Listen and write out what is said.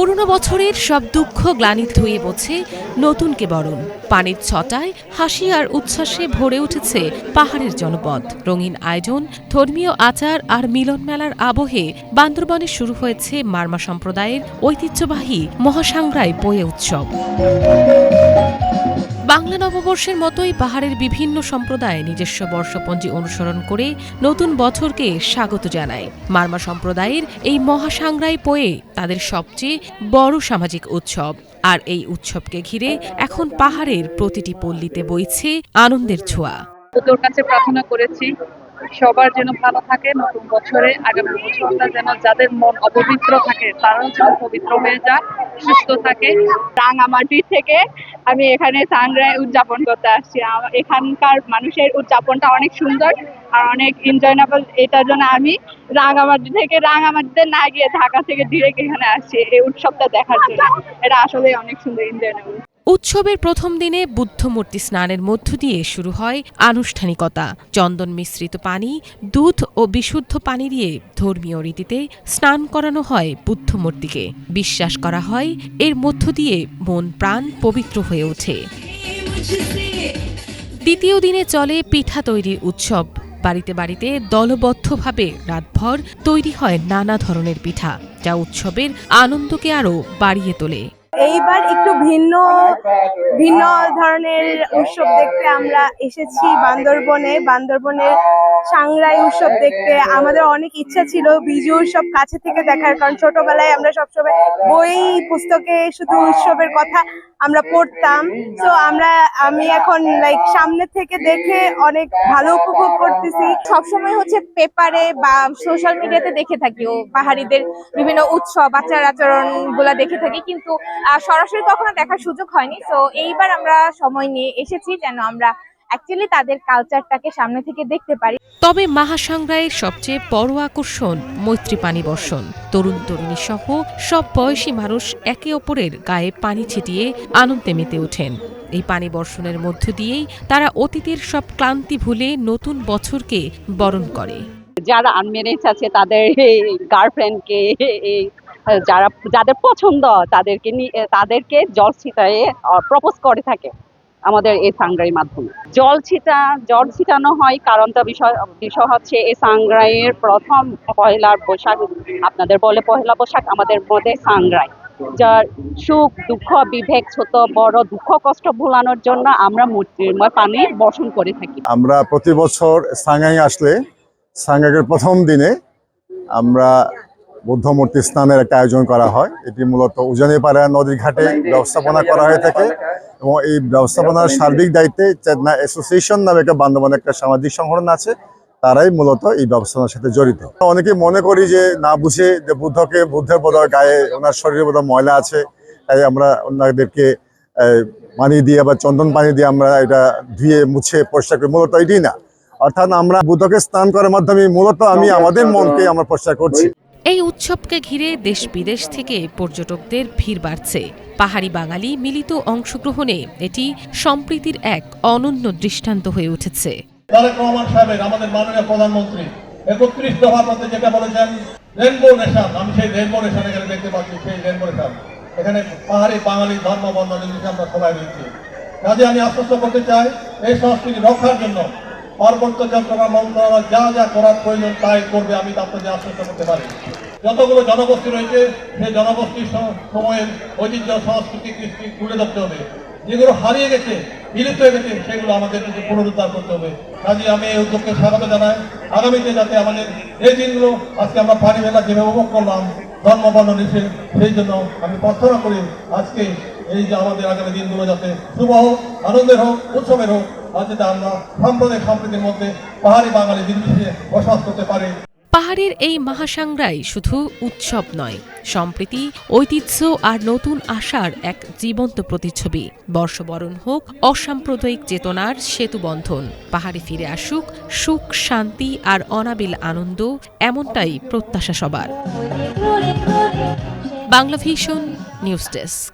পুরনো বছরের সব দুঃখ গ্লানি ধুয়ে মোছে নতুনকে বরণ। পানির ছটায় হাসি আর উচ্ছ্বাসে ভরে উঠেছে পাহাড়ের জনপদ। রঙিন আয়োজন, ধর্মীয় আচার আর মিলন মেলার আবহে বান্দরবনে শুরু হয়েছে মারমা সম্প্রদায়ের ঐতিহ্যবাহী মহাসাংগ্রাই পোয়ে উৎসব। বাংলা নববর্ষের মতোই পাহাড়ের বিভিন্ন সম্প্রদায় নিজস্ব বর্ষপঞ্জি অনুসরণ করে নতুন বছরকে স্বাগত জানায়। মারমা সম্প্রদায়ের এই মহাসাংগ্রাই পোয়ে তাদের সবচেয়ে বড় সামাজিক উৎসব, আর এই উৎসবকে ঘিরে এখন পাহাড়ের প্রতিটি পল্লীতে বইছে আনন্দের ছোঁয়া। তোর কাছে প্রার্থনা করেছি সবার যেন ভালো থাকে, নতুন বছরে আগামী বছরটা যেন যাদের মন অপবিত্র থাকে তারাও যেন পবিত্র হয়ে যায়, সুস্থ থাকে। রাঙামাটি থেকে আমি এখানে সানরাইজ উদযাপন করতে আসছি। এখানকার মানুষের উদযাপনটা অনেক সুন্দর আর অনেক এনজয়েবল। এটার জন্য আমি রাঙামাটিতে না গিয়ে ঢাকা থেকে ডিরেক্ট এখানে আসছি এই উৎসবটা দেখার জন্য। এটা আসলে অনেক সুন্দর, এনজয়েবল। উৎসবের প্রথম দিনে বুদ্ধমূর্তি স্নানের মধ্য দিয়ে শুরু হয় আনুষ্ঠানিকতা। চন্দন মিশ্রিত পানি, দুধ ও বিশুদ্ধ পানি দিয়ে ধর্মীয় রীতিতে স্নান করানো হয় বুদ্ধমূর্তিকে। বিশ্বাস করা হয় এর মধ্য দিয়ে মন প্রাণ পবিত্র হয়ে ওঠে। দ্বিতীয় দিনে চলে পিঠা তৈরির উৎসব। বাড়িতে বাড়িতে দলবদ্ধভাবে রাতভর তৈরি হয় নানা ধরনের পিঠা, যা উৎসবের আনন্দকে আরও বাড়িয়ে তোলে। এইবার একটু ভিন্ন ধরনের উৎসব দেখতে আমরা এসেছি বান্দরবনের সাংগ্রাই উৎসব দেখতে। আমাদের অনেক ইচ্ছা ছিল বিজু উৎসব কাছে থেকে দেখার, কারণ ছোটবেলায় আমরা সবসময় বই পুস্তকে শুধু উৎসবের কথা আমরা পড়তাম। তো আমি এখন সামনে থেকে দেখে অনেক ভালো উপভোগ করতেছি। সবসময় পেপারে বা সোশ্যাল মিডিয়াতে দেখে থাকি ও পাহাড়িদের বিভিন্ন উৎসব আচার আচরণ গুলা দেখে থাকি, কিন্তু সরাসরি কখনো দেখার সুযোগ হয়নি। তো এইবার আমরা সময় নিয়ে এসেছি যেন আমরা অ্যাকচুয়ালি তাদের কালচারটাকে সামনে থেকে দেখতে পারি। তবে মহাসাংগ্রাইয়ের সবচেয়ে বড় আকর্ষণ মৈত্রী পানি বর্ষণ। তরুণ তরুণী সহ সব বয়সী মানুষ একে অপরের গায়ে পানি ছিটিয়ে আনন্দে মেতে ওঠেন। এই পানি বর্ষণের মধ্য দিয়েই তারা অতীতের সব ক্লান্তি ভুলে নতুন বছরকে বরণ করে। যারা আনম্যারেজ আছে তাদের গার্লফ্রেন্ডকে, যাদের পছন্দ তাদেরকে জল ছিটায়ে প্রপোজ করে থাকে আমাদের এই সাংগ্রাইয়ের মাধ্যমে। জল ছিটানো হয় কারণটা বিষয় হচ্ছে এই সাংগ্রাইয়ের প্রথম পহেলা বৈশাখ, আপনাদের বলে পহেলা বৈশাখ, আমাদের মধ্যে সাংগ্রাই, যার সুখ দুঃখ বিবেক ছোট বড় দুঃখ কষ্ট ভোলানোর জন্য আমরা মৈত্রীময় পানি বর্ষণ করে থাকি। আমরা প্রতি বছর সাংগ্রাই আসলে সাংগ্রাইয়ের প্রথম দিনে আমরা বুদ্ধমূর্তি স্নানের একটা আয়োজন করা হয়। এটি মূলত উজানিপাড়া নদীর ঘাটে ব্যবস্থাপনা করা হয়ে থাকে এবং এই ব্যবস্থাপনার সার্বিক দায়িত্বে চেতনা অ্যাসোসিয়েশন নামে একটা বান্দরবানে একটা সামাজিক সংগঠন আছে, তারাই মূলত এই ব্যবস্থাপনার সাথে জড়িত। অনেকে মনে করি যে না বুঝে যে বুদ্ধের বোধহয় গায়ে ওনার শরীরে বোধহয় ময়লা আছে, তাই আমরা ওনাদেরকে পানি দিয়ে বা চন্দন পানি দিয়ে আমরা এটা ধুয়ে মুছে পরিষ্কার করি। মূলত এটি না, অর্থাৎ আমরা বুদ্ধকে স্নান করার মাধ্যমে মূলত আমাদের মনকে আমরা পরিষ্কার করছি। এই উৎসবকে ঘিরে দেশ বিদেশ থেকে পর্যটকদের ভিড় বাড়ছে। পাহাড়ি বাঙালি মিলিত অংশগ্রহণে এটি সম্প্রীতির এক অনন্য দৃষ্টান্ত হয়ে উঠেছে। তারেক রহমান সাহেবের, আমাদের মাননীয় প্রধানমন্ত্রী ৩১ দফার মধ্যে যেটা বলেছেন রেনবো নেশন, আমি সেই রেনবো নেশন এখানে দেখতে পাচ্ছি। সেই রেনবো নেশন এখানে পাহাড়ি বাঙালি ধর্ম বর্ণ নির্বিশেষে আমরা সবাই রয়েছি। কাজে আমি আশ্বস্ত করতে চাই এই সংস্কৃতি রক্ষার জন্য পার্বত্য চট্টগ্রাম মন্ত্রণালয় যা যা করার প্রয়োজন তাই করবে, আমি আপনাদের আশ্বস্ত করতে পারি। যতগুলো জনগোষ্ঠী রয়েছে সেই জনগোষ্ঠীর সময়ের ঐতিহ্য সংস্কৃতি কৃষ্টি তুলে ধরতে হবে। যেগুলো হারিয়ে গেছে, বিলুপ্ত হয়ে গেছে, সেগুলো আমাদের কিছু পুনরুদ্ধার করতে হবে। কাজে আমি এই উদ্যোগকে স্বাগত জানাই। আগামীতে যাতে আমাদের এই দিনগুলো, আজকে আমরা পানি মেলা যেভাবে উপভোগ করলাম ধর্ম বর্ণ নির্বিশেষে, সেই জন্য আমি প্রার্থনা করি আজকে এই যে আমাদের আগামী দিনগুলো যাতে শুভ হোক, আনন্দের হোক, উৎসবের হোক, আর যাতে আমরা সাম্প্রদায়িক সম্প্রীতির মধ্যে পাহাড়ি বাঙালি নির্বিশেষে বসবাস করতে পারি। পাহাড়ের এই মহাসাংগ্রাই শুধু উৎসব নয়, সম্প্রীতি, ঐতিহ্য আর নতুন আশার এক জীবন্ত প্রতিচ্ছবি। বর্ষবরণ হোক অসাম্প্রদায়িক চেতনার সেতুবন্ধন, পাহাড়ে ফিরে আসুক সুখ, শান্তি আর অনাবিল আনন্দ, এমনটাই প্রত্যাশা সবার। Bangla vision news desk.